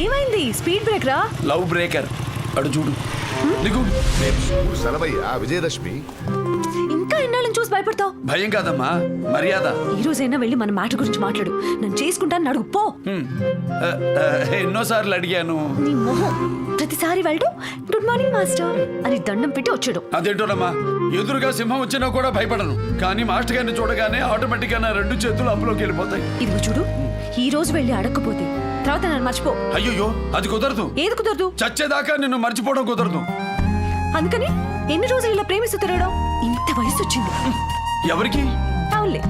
ఏమైంది? Speed break రా. Love breaker అడు చూడు. సెలవయ్యా విజయదశమి. ఇంకా ఎన్నాళ్ళని చూసి భయపడతావు? భయం కాదమ్మా, మర్యాద. ఈ రోజైనా వెళ్ళి మన మ్యాటర్ గురించి మాట్లాడు. నన్ను చేసుకుంటాను అడుగు పో. ఎన్నోసార్లు అడిగాను. నీ మొహం. ప్రతిసారి వెళ్ళడు గుడ్ మార్నింగ్ మాస్టర్ అని దండం పెట్టి వచ్చాడు. అదేంటోనమ్మా, ఎదురుగా సింహం వచ్చినా కూడా భయపడను. కానీ మాస్టర్ గారిని చూడగానే ఆటోమేటిక్ గా నా 2 చేతులు అప్పులోకి వెళ్ళిపోతాయి. ఇదిగో చూడు, ఈ రోజు వెళ్ళి అడగకపోతే తర్వాత నన్ను మర్చిపో. అయ్యో అది కుదరదు. ఏది కుదరదు? చచ్చేదాకా నిన్ను మర్చిపోవడం కుదరదు. అందుకని ఎన్ని రోజులు ఇలా ప్రేమిస్తూ తిరగడం? ఇంత వయసు వచ్చింది. ఎవరికి? అవునులే,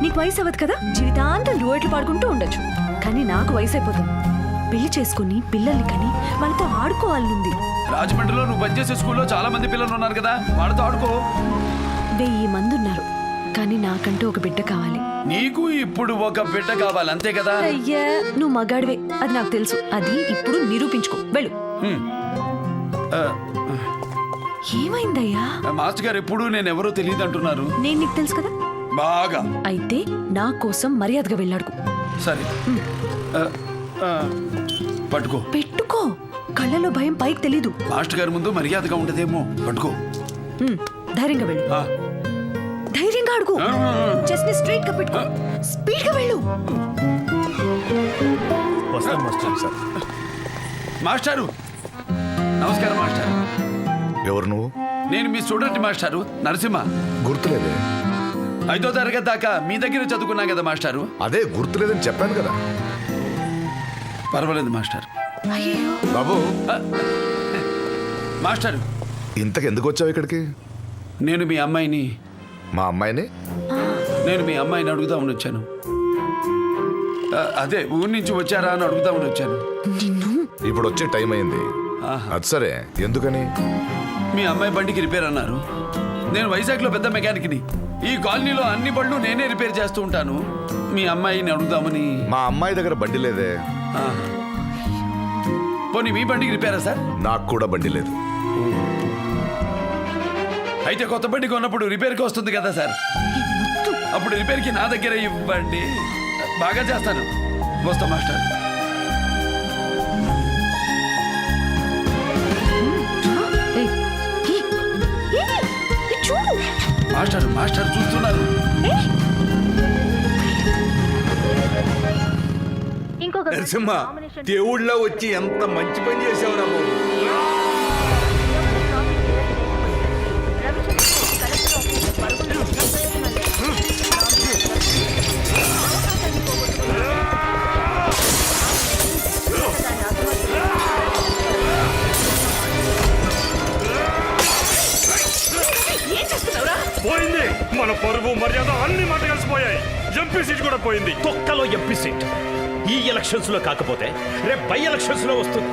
నీకు వయసు అవ్వదు కదా, జీవితాంతం డ్యూయెట్లు పాడుకుంటూ ఉండొచ్చు. కానీ నాకు వయసు అయిపోతుంది. పెళ్లి చేసుకుని పిల్లల్ని కని వాళ్ళతో ఆడుకోవాలనుంది. రాజమండ్రిలో నువ్వు పనిచేసే స్కూల్లో చాలా మంది పిల్లలు ఉన్నారు కదా, వాళ్ళతో ఆడుకో. 1000 మంది ఉన్నారు, కానీ నాకంటూ ఒక బిడ్డ కావాలి. నీకు ఇప్పుడు ఒక బిడ్డ కావాలి, అంతే కదా? అయ్యా, నువ్వు మగాడివే, అది నాకు తెలుసు. అది ఇప్పుడు నిరూపించుకో. వెళ్ళు. ఏమైందయ్యా? మాస్టర్ గారు ఎప్పుడు నేను ఎవరో తెలియదు అంటున్నారు. నేను నీకు తెలుసు కదా బాగా. అయితే నా కోసం మర్యాదగా వెళ్ళాడుకు. సరే, పట్టుకో. పెట్టుకో. కళ్ళలో భయం పైకి తెలీదు. మాస్టర్ గారి ముందు మర్యాదగా ఉంటదేమో. పట్టుకో. ధైర్యంగా వెళ్ళు. ధైర్యంగా అడుగు. చెస్ట్ ని స్ట్రైట్ గా పెట్టుకో. స్పీడ్ గా వెళ్ళు. మాస్టారు నమస్కారం. మాస్టర్. ఎవరు నువ్వు? నేను మీ స్టూడెంట్ మాస్టారు, నరసింహ. గుర్తులేదే. 5వ తరగతి దాకా మీ దగ్గర చదువుకున్నా కదా మాస్టారు. అదే గుర్తులేదని చెప్పాను కదా. పర్వాలేదు మాస్టర్. బాబు, మాస్టర్ ఇంతకు ఎందుకు వచ్చావు ఇక్కడికి? నేను మీ అమ్మాయిని అడుగుదామని వచ్చాను. అదే ఊరి నుంచి వచ్చారా అని అడుగుదామని వచ్చాను. ఇప్పుడు వచ్చే టైం అయింది. అది సరే, ఎందుకని? మీ అమ్మాయి బండికి రిపేర్ అన్నారు. నేను వైజాగ్లో పెద్ద మెకానిక్ని. ఈ కాలనీలో అన్ని బండ్లు నేనే రిపేర్ చేస్తూ ఉంటాను. మీ అమ్మాయిని అడుగుదామని. మా అమ్మాయి దగ్గర బండి లేదే. పోనీ మీ బండికి రిపేరా సార్? నాకు కూడా బండి లేదు. అయితే కొత్త బండి కొన్నప్పుడు రిపేర్కి వస్తుంది కదా సార్, అప్పుడు రిపేర్కి నా దగ్గర ఇవ్వండి. బాగా చేస్తాను. వస్తా మాస్టర్. మాస్టర్ చూస్తున్నారు. నరసింహ, దేవుళ్ళ వచ్చి ఎంత మంచి పని చేసావురా బాబు. పోయింది మన పరువు మర్యాద అన్ని మాట కలిసిపోయాయి. ఎంపీ సీట్ కూడా పోయింది. తొక్కలో ఎంపీ సీట్ ఈ ఎలక్షన్స్ లో కాకపోతే రేపు బై ఎలక్షన్స్ లో వస్తుంది.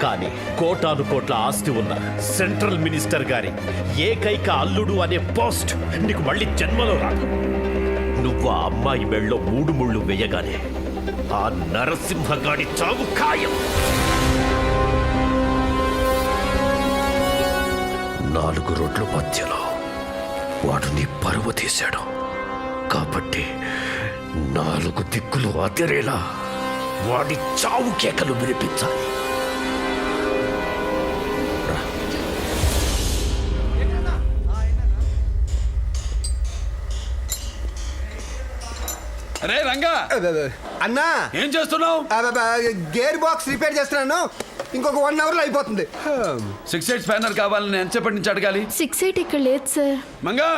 కానీ కోటాను కోట్ల ఆస్తి ఉన్న సెంట్రల్ మినిస్టర్ గారి ఏకైక అల్లుడు అనే పోస్ట్ నీకు మళ్ళీ జన్మలో రాదు. నువ్వు ఆ అమ్మాయి మెళ్ళలో 3 ముళ్ళు వేయగానే ఆ నరసింహగాడి చావు ఖాయం. 4 రోడ్ల మధ్యలో వాడు నీ పరువు తీశాడు. కాబట్టి 4 దిక్కులు అదిరేలా వాడి చావు కేకలు వినిపించాలి. అరే రంగా, అన్నా ఏం చేస్తున్నావు? గేర్ బాక్స్ రిపేర్ చేస్తున్నాను. ఇంకొక 1 అవర్ లో అయిపోతుంది. 6/8 స్పానర్ కావాలని ఎంతసేపటి నుంచి అడగాలి? 6/8 ఇక్కడ లేదు సార్. మంగా,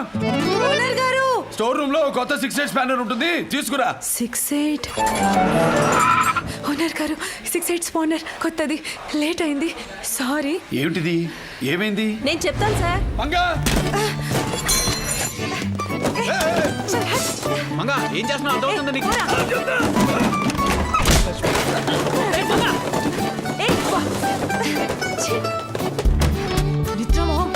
ఓనర్ గారు, స్టోర్ రూమ్ లో కొత్త 6/8 స్పానర్ ఉంటుంది, తీసుకురా. 6/8 ఓనర్ గారు, 6/8 స్పానర్ కొత్తది, లేట్ అయింది, సారీ. ఏమిటిది? ఏమైంది? నేను చెప్తాను సార్. మంగా, మంగా ఏం చేస్తున్నావు? అర్థమవుతుంది నీకు? నిద్రమోహం.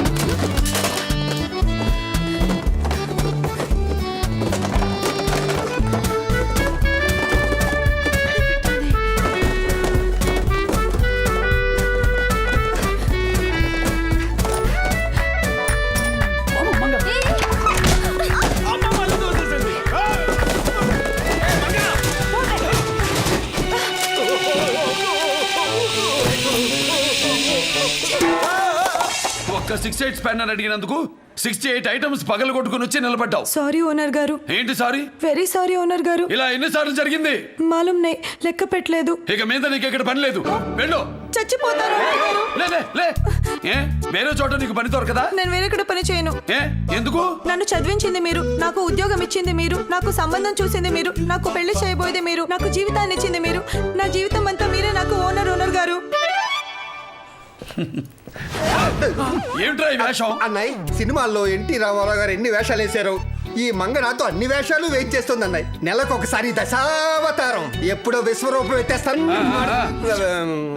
ఒక్క 6-8 స్పానర్ అడిగినందుకు 68 ఐటమ్స్ పగలు కొట్టుకుని వచ్చి నిలబడ్డావు. సారీ ఓనర్ గారు, ఏంటి సారీ? వెరీ సారీ ఓనర్ గారు. ఇలా ఎన్నిసార్లు జరిగింది? మాలూం నై, లెక్క పెట్టలేదు. ఇక మీద నీకు ఇక్కడ పని లేదు. వెళ్ళు. చచ్చిపోతారు ఓనర్ గారు. లే లే లే. ఏ వేరే చోట నీకు పని దొరకదా? నేను వేరే పని చేయను. ఏ ఎందుకు? నన్ను చదివించింది మీరు, నాకు ఉద్యోగం ఇచ్చింది మీరు, నాకు సంబంధం చూసింది మీరు, నాకు పెళ్లి చేయబోయేది మీరు, నాకు జీవితాన్ని ఇచ్చింది మీరు. నా జీవితం అంతా మీరే నాకు ఓనర్ గారు. ఏమిట్రా ఈ వేషం? అన్నయ్య సినిమాల్లో ఎన్టీ రామారావు గారు ఎన్ని వేషాలు వేశారు, ఈ మంగ నాతో అన్ని వేషాలు వెయిట్ చేస్తుంది అన్నయ్య. నెలకు ఒకసారి దశావతారం, ఎప్పుడో విశ్వరూపం ఎత్తేస్తాను.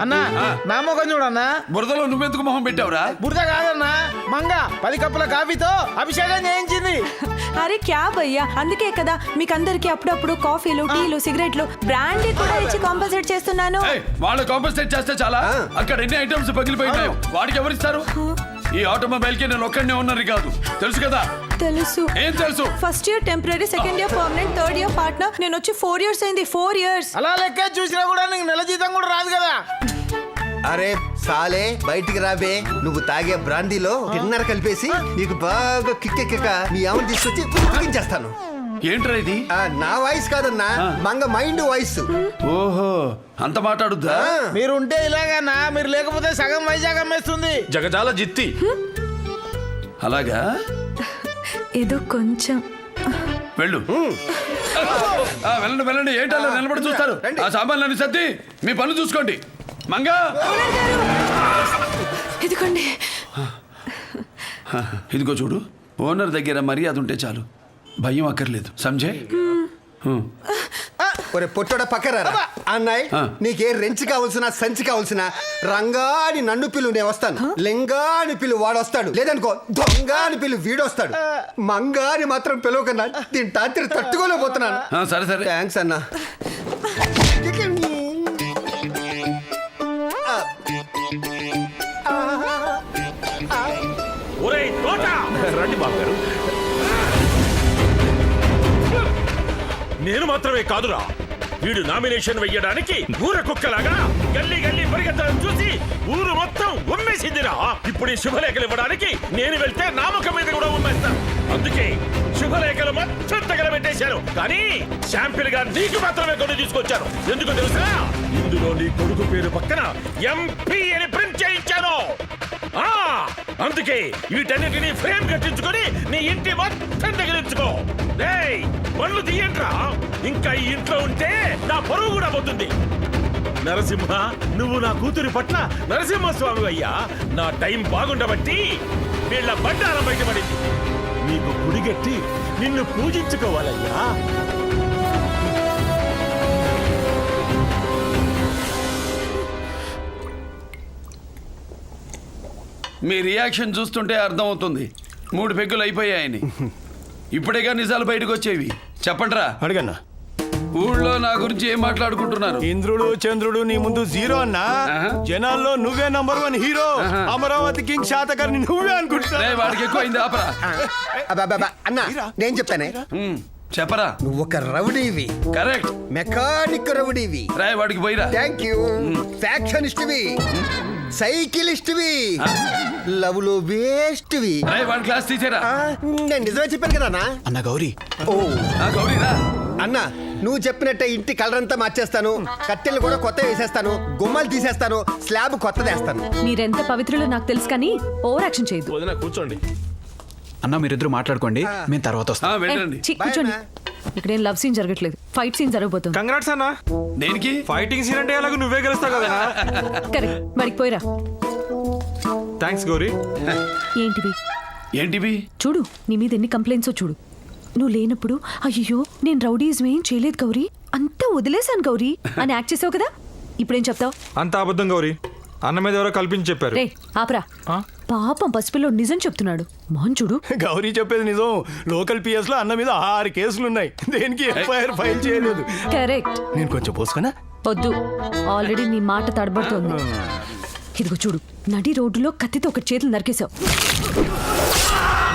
అన్నా నా మొఖం చూడన్నా. బురదలో నువ్వెందుకు మొహం పెట్టావురా? బురద కాదన్నా, మంగ 10 కప్పుల కాఫీతో అభిషేకం చేయించింది. అరే క్యా భయ్యా, అందుకే కదా మీకు అందరికి అప్పుడప్పుడు కాఫీలు, టీలు, సిగరెట్లు, బ్రాండీ కూడా ఇచ్చి కాంపన్సేట్ చేస్తున్నాను. ఏయ్, వాళ్ళు కాంపన్సేట్ చేస్తే చాలా. అక్కడ ఎన్ని ఐటమ్స్ పగిలిపోయినాయో వాడికి ఎవరిస్తారు? ఈ ఆటోమొబైల్ కి నేను ఒక్కడనే ఉన్నది కాదు, తెలుసు కదా? తెలుసు. ఏం తెలుసు? First year temporary, second year permanent, third year partner. నేను వచ్చి 4 years అయింది. 4 years. అలా లెక్క చూసినా కూడా నీకు నెల జీతం కూడా రాదు కదా. అరే సాలే బయటికి రాబే, నువ్వు తాగే బ్రాందీలో డిన్నర్ కలిపేసి నీకు బాగా కిక్కెక్క మీ ఆమెను తీసుకొచ్చి ఉతికించేస్తాను. ఏంట్రా ఇది? నా వాయిస్ కాదన్నా, మంగ మైండ్ వాయిస్. ఓహో, అంత మాట్లాడుద్దా? మీరు ఉంటే ఇలాగన్నా, మీరు లేకపోతే సగం వైజాగ్ అమ్మేస్తుంది. జగజాల జిత్తి. అలాగా? ఏదో కొంచెం. వెళ్ళు. వెళ్ళండి వెళ్ళండి. ఏంటలా నిలబడి చూస్తారు? ఆ సామాన్లన్నీ సర్ది మీ పనులు చూసుకోండి. మంగా, ఇదిగోండి. ఇదిగో చూడు, ఓనర్ దగ్గర మర్యాద ఉంటే చాలు, భయం అక్కర్లేదు. సంజయ్, ఒరే పొట్టోడ పక్కరా అన్నయ్య. నీకే రెంచి కావాల్సిన సంచి కావాల్సిన రంగా అని నన్ను పిలు, నేను వస్తాను. లింగా అని పిలు, వాడు వస్తాడు. లేదనుకో దొంగ అని పిలు, వీడొస్తాడు. మంగా అని మాత్రం పిలవకన్నా, దీని తాత్రి తట్టుకోలేకపోతున్నాను. సరే సరే. థ్యాంక్స్ అన్నా. ఒరేయ్ తోట, రండి బాబు గారు. నేను మాత్రమే కాదురా, వీడు నామినేషన్ వెయ్యడానికి ఊర కుక్కలాగా గల్లీ గల్లీ పరిగెత్తడం చూసి ఊరు మొత్తం ఉమ్మేసిందిరా. ఇప్పుడు ఈ శుభలేఖలు ఇవ్వడానికి నేను వెళ్తే నామకం మీద కూడా ఉమ్మేస్తాను. అందుకే శుభలేఖలు మొత్తం తగలబెట్టేశాను. కానీ శాంపిల్ గా నీకు మాత్రమే కొన్ని తీసుకొచ్చాను. ఎందుకు తెలుసా? ఇందులో నీ కొడుకు పేరు పక్కన ఎంపీ అని ప్రింట్ చేయించాను. అందుకే వీటన్నిటిని ఫ్రేమ్ కట్టించుకొని నీ ఇంటి మొత్తం తగిలించుకో. పనులు తీయంట్రా, ఇంకా ఈ ఇంట్లో ఉంటే నా పరువు కూడా పోతుంది. నరసింహ, నువ్వు నా కూతురి పట్ల నరసింహస్వామి అయ్యా. నా టైం బాగుండబట్టి వీళ్ళ బండారం బయటపడింది. నీకు గుడిగట్టి నిన్ను పూజించుకోవాలయ్యా. మీ రియాక్షన్ చూస్తుంటే అర్థమవుతుంది 3 పెగ్గులు అయిపోయాయని. ఇప్పుడేగా నిజాలు బయటకు వచ్చేవి. చెప్పండిరా. అడగన్నా. ఊళ్ళో నా గురించి ఏం మాట్లాడుకుంటున్నారు? ఇంద్రుడు చంద్రుడు నీ ముందు జీరో అన్నా. జనాల్లో నువ్వే number 1 hero. Amaravati king Satakarni నువ్వే అనుకుంటున్నా. వాడికి ఎక్కువ అయింది, ఆపరా. అన్నా నేను చెప్తానే. చెప్పరా. నువ్వు ఒక రౌడీవి. కరెక్ట్. మెకానిక్ రౌడీవి. రాయ్ వాడికి పోయిరా. Thank you. ఫ్యాక్షనిస్ట్వి, సైకిలిస్ట్వి, లవ్ లో వేస్ట్వి. రాయ్ వాడి క్లాస్ తీసేరా. నేను నిజమే చెప్పాను కదా అన్నా. అన్న గౌరీ. ఓ గౌరీరా. అన్నా నువ్వు చెప్పినట్టే ఇంటి కలర్ అంతా మార్చేస్తాను. కట్టెలు కూడా కొత్త వేసేస్తాను. గుమ్మాలు తీసేస్తాను. స్లాబ్ కొత్తదేస్తాను. మీరెంత పవిత్రులో నాకు తెలుసు, కానీ ఓవర్ యాక్షన్ చేయదు. వదిన కూర్చోండి. అన్న మీరిద్దరు మాట్లాడుకోండి, మేము తర్వాత వస్తాం. వెళ్ళండి. కూర్చోండి. ఇక్కడేం లవ్ సీన్ జరగట్లేదు, ఫైట్ సీన్ జరగబోతుంది. కంగ్రాట్స్ అన్నా. దేనికి? ఫైటింగ్ సీన్ అంటే ఎలాగో నువ్వే గెలుస్తావు కదా. కరెక్ట్, వాడికి పోయిరా. థ్యాంక్స్ గౌరీ. ఏంటివి? చూడు, నీ మీద ఎన్ని కంప్లైంట్సో చూడు. నువ్వు లేనప్పుడు అయ్యో నేను రౌడీజం ఏం చేయలేదు గౌరీ, అంతా వదిలేశాను గౌరీ అని యాక్ట్ చేసావు కదా. ఇప్పుడేం చెప్తావు? అంత అబద్ధం గౌరీ, అన్న మీద ఎవరో కల్పించి చెప్పారు. రే ఆపరా. పాపం పసిపిల్లో నిజం చెప్తున్నాడు. మోహన్ చూడు. గౌరీ చెప్పేది నిజం. లోకల్ పిఎస్ లో అన్న మీద 6 కేసులు ఉన్నాయి. దేనికి ఎఫ్ఐఆర్ ఫైల్ చేయలేదు. కరెక్ట్. నేను కొంచెం పోసుకున్నా. వద్దు, ఆల్రెడీ నీ మాట తడబడుతోంది. ఇదిగో చూడు, నడి రోడ్డులో కత్తితో ఒక చేతులు నరికేశావు.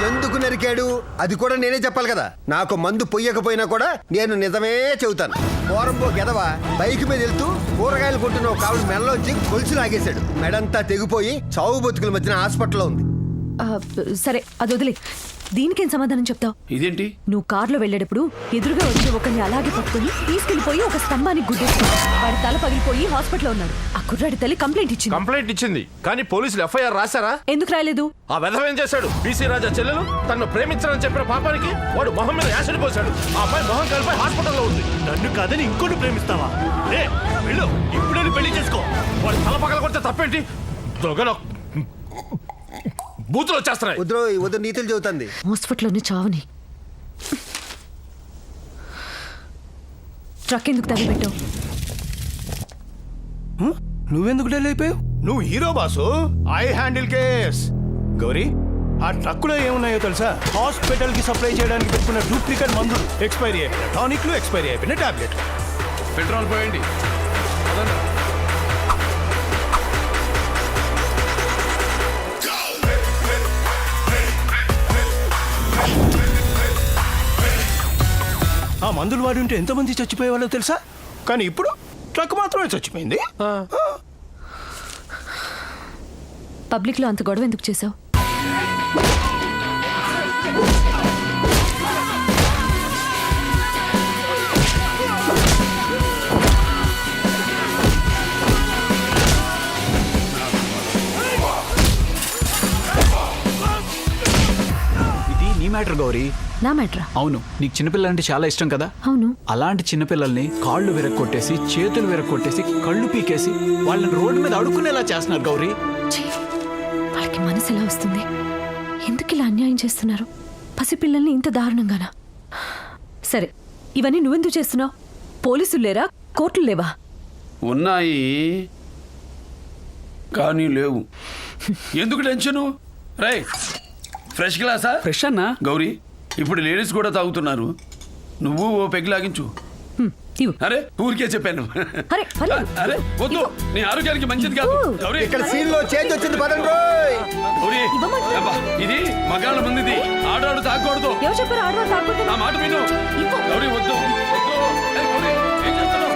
ఎందుకు నరికాడు అది కూడా నేనే చెప్పాలి కదా. నాకు మందు పొయ్యకపోయినా కూడా నేను నిజమే చెబుతాను. పోరంబో గెదవ బైక్ మీద వెళ్తూ కూరగాయలు కొంటున్న ఒక ఆవిడ మెడలోంచి గొలుసు లాగేశాడు. మెడంతా తెగిపోయి చావు బతుకుల మధ్యన హాస్పిటల్లో ఉంది. ఆ, సరే అది వదిలే. దీనికేం సమాధానం చెప్తావు? ఇదేంటి? నువ్వు కారులో వెళ్ళేటప్పుడు ఎదురుగా వచ్చే ఒకరిని అలాగే పట్టుకుని తీసుకెళ్లిపోయి ఒక స్తంభానికి గుద్దేస్తావు. వాడి తల పగిలిపోయి హాస్పిటల్లో ఉన్నాడు. ఆ కుర్రాడి తల్లి కంప్లైంట్ ఇచ్చింది. కంప్లైంట్ ఇచ్చింది కానీ పోలీసులు ఎఫ్ఐఆర్ రాశారా? ఎందుకు రాయలేదు? ఆ వెధవ ఏం చేశాడు? బీసీ రాజా చెల్లెలు తనను ప్రేమించాలని చెప్పిన పాపానికి వాడు మొహం మీద యాసిడ్ పోశాడు. ఆ అమ్మాయి మొహం కలిపి హాస్పిటల్లో ఉంది. నన్ను కాదని ఇంకోటి ప్రేమిస్తావా? ఏ వెళ్ళు, ఇప్పుడే పెళ్లి చేసుకో. వాడు తల పగల కొడితే తప్పేంటి? దొంగలో బూతులు వచ్చేస్తున్నాయి. వద్దు నీతులు చెబుతుంది. హాస్పిటల్లోనే చావని. ట్రక్ ఎందుకు తగలబెట్టావు? నువ్వెందుకు డెల్ అయిపోయావు? నువ్వు hero boss, I handle case. Gauri, ఆ ట్రక్కులో ఏమున్నాయో తెలుసా? హాస్పిటల్ కి సప్లై చేయడానికి పెట్టుకున్న డూప్లికేట్ మందులు, ఎక్స్పైరీ అయిపోయిన టానిక్లు, ఎక్స్పైరీ అయిపోయిన టాబ్లెట్. పెట్రోల్ పోయండి. ఆ మందులు వాడి ఉంటే ఎంతమంది చచ్చిపోయేవాళ్ళో తెలుసా? కానీ ఇప్పుడు ట్రక్ మాత్రమే చచ్చిపోయింది. పబ్లిక్ లో అంత గొడవ ఎందుకు చేసావు? ఇది నీ మ్యాటర్ గౌరీ. నా మ్యాటరా? అవును, నీకు చిన్నపిల్లలంటే చాలా ఇష్టం కదా. అవును. అలాంటి చిన్నపిల్లల్ని కాళ్ళు విరక్కొట్టేసి, చేతులు విరక్కొట్టేసి, కళ్ళు పీకేసి వాళ్ళని రోడ్డు మీద అడుక్కునేలా చేస్తున్నారు గౌరీ. ఛీ, వాళ్ళకి మనసు ఎలా వస్తుంది? ఎందుకు ఇలా అన్యాయం చేస్తున్నారు? పసిపిల్లల్ని ఇంత దారుణంగానా? సరే, ఇవన్నీ నువ్వెందుకు చేస్తున్నావు? పోలీసులు లేరా? కోర్టులు లేవా? ఉన్నాయి కానీ లేవు. ఎందుకు టెన్షను? రై, ఫ్రెష్ గ్లాసా? ఫ్రెష్ అన్నా? గౌరీ, ఇప్పుడు లేడీస్ కూడా తాగుతున్నారు. నువ్వు ఓ పెగ్ లాగించు. ఇవ్వు. అరే ఊరికే చెప్పాను. అరే, పర్లేదు. అరే వద్దు, నీ ఆరోగ్యానికి మంచిది కాదు. గౌరీ, ఇక్కడ సీన్ లో చేంజ్ వచ్చింది పదండి రోయ్. గౌరీ, అబ్బా, ఇది మగాళ్ళ మందిది. ఆడాడు తాగకూడదు. ఎవరు చెప్పారు ఆడవాళ్ళు తాగకూడదు? నా మాట విను. ఇవ్వు. గౌరీ వద్దు వద్దు. ఏయ్, గౌరీ, ఏం చేస్తున్నావు?